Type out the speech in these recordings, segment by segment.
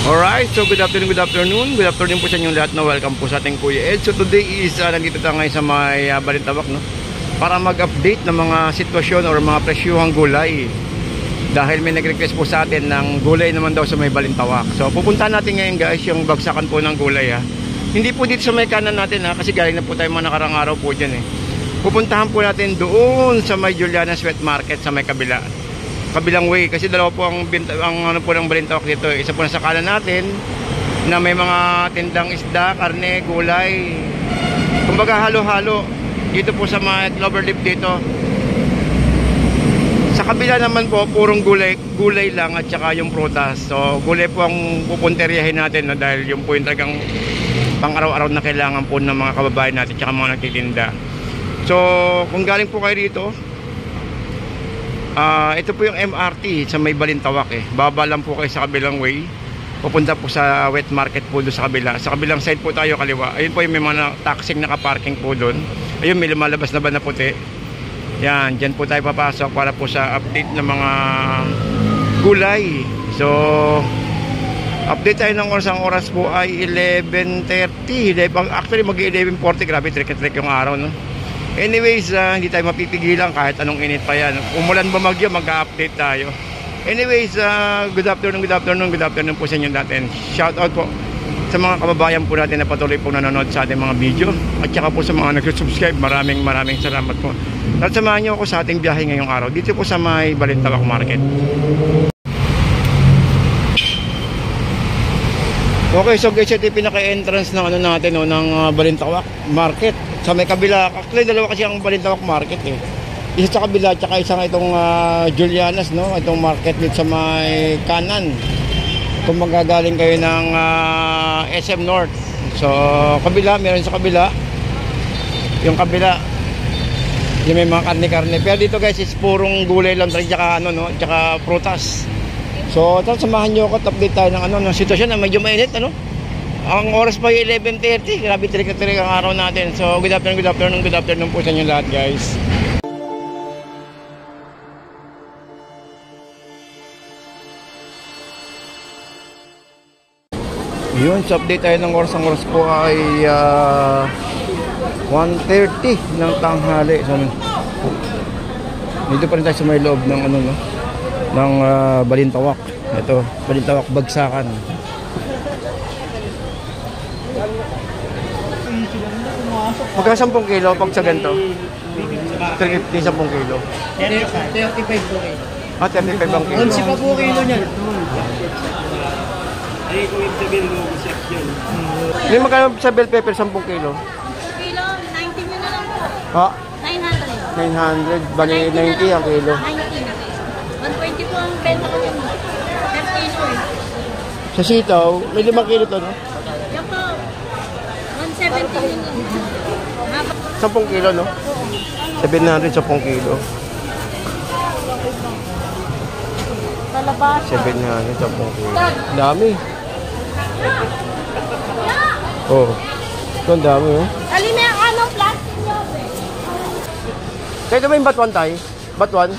Alright, so good afternoon po sa inyong lahat, no? Welcome po sa ating Kuya Ed. So today is, nandito tayo ngayon sa may Balintawak, no? Para mag-update ng mga sitwasyon or mga presyuhang gulay. Dahil may nag-request po sa atin ng gulay naman daw sa may Balintawak. So pupuntahan natin ngayon guys, yung bagsakan po ng gulay ha. Hindi po dito sa may kanan natin ha, kasi galing na po tayo mga nakarang araw po dyan eh. Pupuntahan po natin doon sa may Juliana's Wet Market sa may kabilang way, kasi dalawa po ang ano po ng Balintawak dito. Isa po na sa kanan natin na may mga tindang isda, karne, gulay, kumbaga halo-halo. Dito po sa mga Cloverleaf dito. Sa kabila naman po purong gulay lang at saka yung prutas. So gulay po ang pupunteryahin natin, no? Dahil yung po yung talagang pang araw-araw na kailangan po ng mga kababayan natin at saka mga nagtitinda. So kung galing po kayo dito, ito po yung MRT sa may Balintawak eh. Baba lang po kayo sa kabilang way. Pupunta po sa wet market po doon sa kabila. Sa kabilang side po tayo kaliwa. Ayun po yung may mga taxing nakaparking po doon. Ayun, may lumalabas na ba na puti. Yan, dyan po tayo papasok para po sa update ng mga gulay. So update tayo ng oras. Ang oras po ay 11:30. Actually mag-11:40. Grabe, trek-trek yung araw, no? Anyways, hindi tayo mapipigilan kahit anong init pa yan. Umulan ba magyo, mag-update tayo. Anyways, good afternoon po sa inyo natin. Shout out po sa mga kababayan po natin na patuloy po nanonood sa ating mga video. At saka po sa mga nag-subscribe, maraming salamat po. At samahan nyo ako sa ating biyahe ngayong araw. Dito po sa may Balintawak Market. Okay, so guys, ito yung pinaka-entrance ng ano natin, no, ng Balintawak Market. Sa may kabila, actually dalawa kasi ang Balintawak Market eh. Isa sa kabila, tsaka isang itong Juliana's, no, itong market dito sa may kanan. Kung magagaling kayo ng SM North. So, kabila, meron sa kabila. Yung kabila, yung may mga karne-karne. Pero dito guys, is purong gulay lang, tsaka ano, no, tsaka prutas. So, samahan nyo ako at update tayo ng ano, ng sitwasyon na medyo mainit, ano? Ang oras pa yung 11:30. Grabe, tirik-tirik ang araw natin. So, good afternoon po sa inyo lahat, guys. Yun, so update tayo ng oras. Ang oras po ay 1:30 ng tanghali. So, dito pa rin tayo sa may loob ng ano, no? Ng Balintawak. Ito, Balintawak Bagsakan. Magka 10 kilo pag sa ganito? 350, 10 kilo. 35 po kilo. 35 ang kilo. 11 pa po kilo niyan. Ay, kung ibig sabihin mo, check yun. Hindi magkano sa bell pepper 10 kilo? 10 kilo, 90 nyo na lang po. Ha? 900. 900, bali 90 ang kilo. 90. 120 po ang benta ko yun. 30 kilo eh. Sa sitaw, may 5 kilo to, no? Yan po, 170 yun. 10 kilo, no? 700, 10 kilo. Talabasa. 700, 10 kilo. Dami. Oh. Ito ang dami, oh. Alin na yung anong plastic nyo? Kaya ito ba yung batuan tayo? Batuan?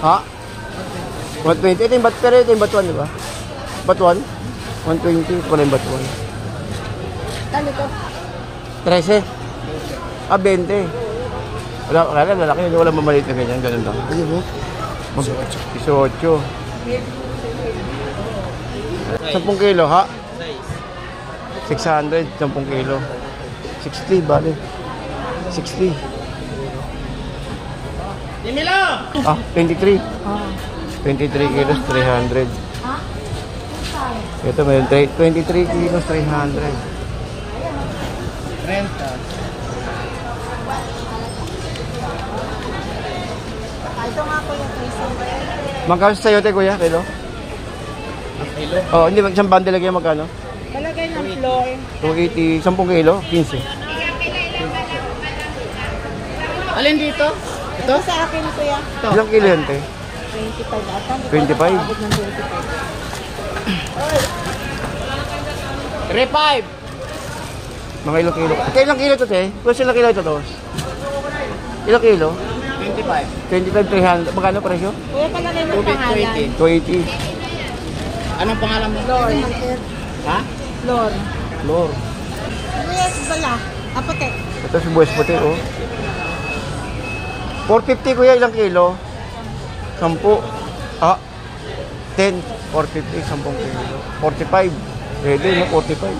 Ha? 120. Ito yung pero ito yung batuan, di ba? Batuan? 120. Wala yung batuan. Ano to? 13. 20. Wala, kaya lalaki yun. Wala mamalit na ganyan. Ganun lang. Ano mo? 18. 10 kilo, ha? 600, 10 kilo. 60, bali. 60. Ah, 23. 23 kilos, 300. Ito may 23 kilos, 300. Renta. Ito nga po yung pricing. Magkano sa sayote, kuya? Kilo? Kilo? Oh, hindi, isang bundle lagyan magkano? Talagay ng floor. 280, 10 kilo, 15. Alin dito? Ito sa akin kuya. Ilang kilo yun, te? 25 ata. 25? Abot ng 25. 3.5. Mga ilang kilo. Kaya ilang kilo ito, te? Kung ilang kilo ito, tos? Ilang kilo? 25. 25, 300. Magkano presyo? Kuya palagay ng pangalan. 280. Anong pangalan mo? Lord. Ha? Lord. Lord. Yes, bala. Apote. Ito si buwes puti, oh. 450 kuya, ilang kilo? 10. Ah, 10. 450, 10 kilo. 45. Pwede, no? 45.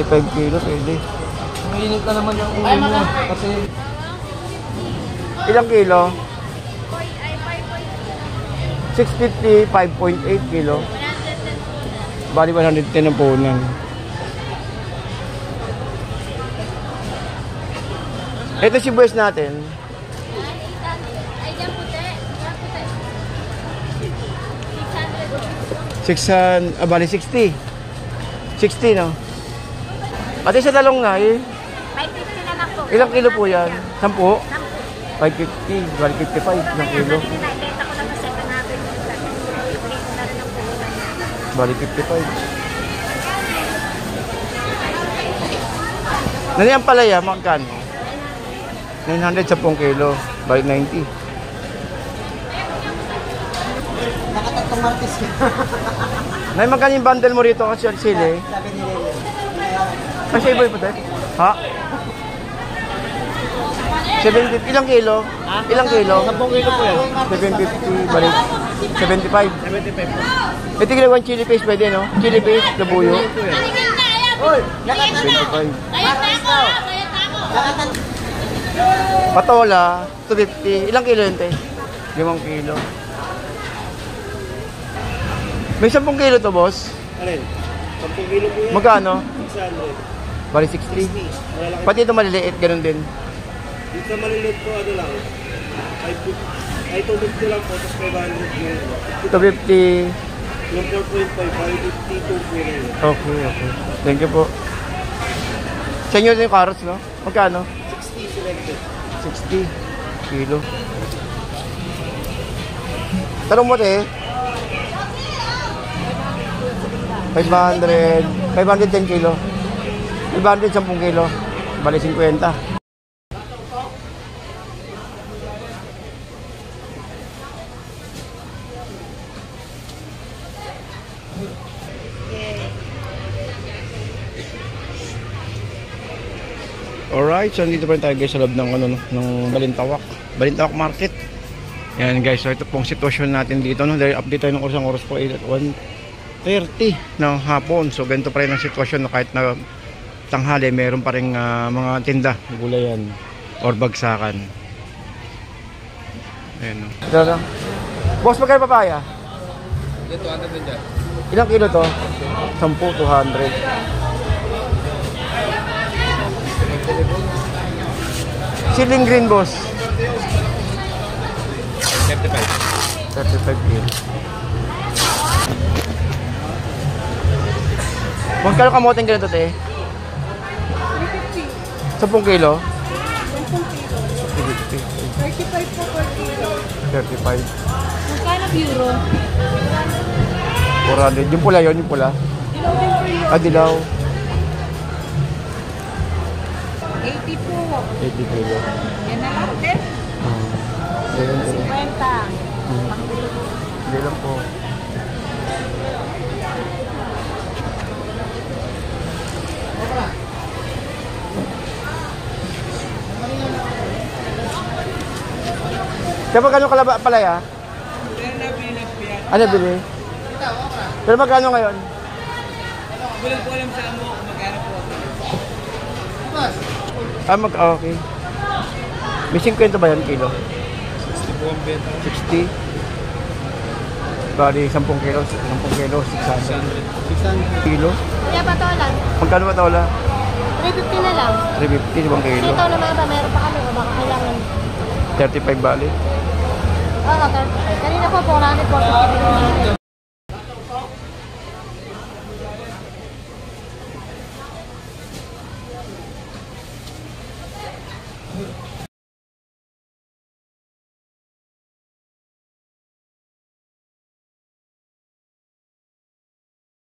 45 kilo, pwede. Mainit na naman yung ulo mo. Kasi Ilang kilo? 650, 5.8 kilo. Bali 110 ang punan. Ito si buwes natin. Ay, yan puti. Yan puti. 600, bali 60. 60, no? Pati sa talong na, eh. 550 na lang po. Ilang kilo po yan? 10? 550, bali 55 ng kilo. Nakikita ko lang sa second natin. Nakikita na rin ang puhunan niya. Bali 55. Nani ang palaya, magkano? 900 10 kilo, bali 90. nakatatlong martis. Nay, magkano yung bundle mo rito kasi sili? Sabi ni Lele. Kasi iba yung puti? Ha? 70, ilang kilo? Ilang kilo? 10 kilo po yan. 750, balik 75. 75 po. Ito ginawa chili paste pwede, no? Chili paste, labuyo. Uy! 25. Nakatat... Patola, 250. Ilang kilo yun, te? 5 kilo. May 10 kilo to, boss. Alin? 10 kilo po yan. Magkano? 600. Bali 60. Malalaki. Pati ito maliliit, ganun din. Dito sa maliliit po, ano lang. Ay 250 lang po, tapos 500 yun. 250. Yung 4.5, 552 po yun. Okay, okay. Thank you po. Sa inyo din yung carrots, no? Magkano? 60 selected. 60 kilo. Tanong mo, te. 500. 510 kilo. 500 10 kilo. Bali 50. Alright, so nandito pa rin tayo guys sa loob ng, ng Balintawak. Balintawak Market. Yan guys, so ito pong sitwasyon natin dito. No? Dahil update tayo ng oras, ang oras po ay 1:30 ng hapon. So ganito pa rin ang sitwasyon, no? Kahit na tanghali, meron pa rin mga tinda, gulayan or bagsakan. Ayan, no? Ito lang. Boss, magkano papaya? Dito, 200 din dyan. Ilang kilo to? 10, 200. Siling green, boss. 35. 35 kilo. Magkano kamoteng ganito, te? 10 kilo? 35 po per kilo. 35. Magkano euro? 400. Yung pula yun, yung pula. Dilaw din po yun. Ah, dilaw. 80 po. 80 kilo. Yan na lang, te. Ganyan, ganyan. 50. Hindi lang po. Kaya magkano kalaba palaya? Ano bili? Pero magkano ngayon? Wala po alam sa amo kung magkano po. Okay. May 50 ba yan kilo? 60 po ang benta. 60. Bali, 10 kilo. 10 kilo, 600. 600. Kilo? Kaya patolan. Magkano ba tawla? 350 na lang. 350, 5 kilo. Ito naman ba, meron pa kami o baka kailangan. 35 bali. Oo, 35. Kanina po, 440.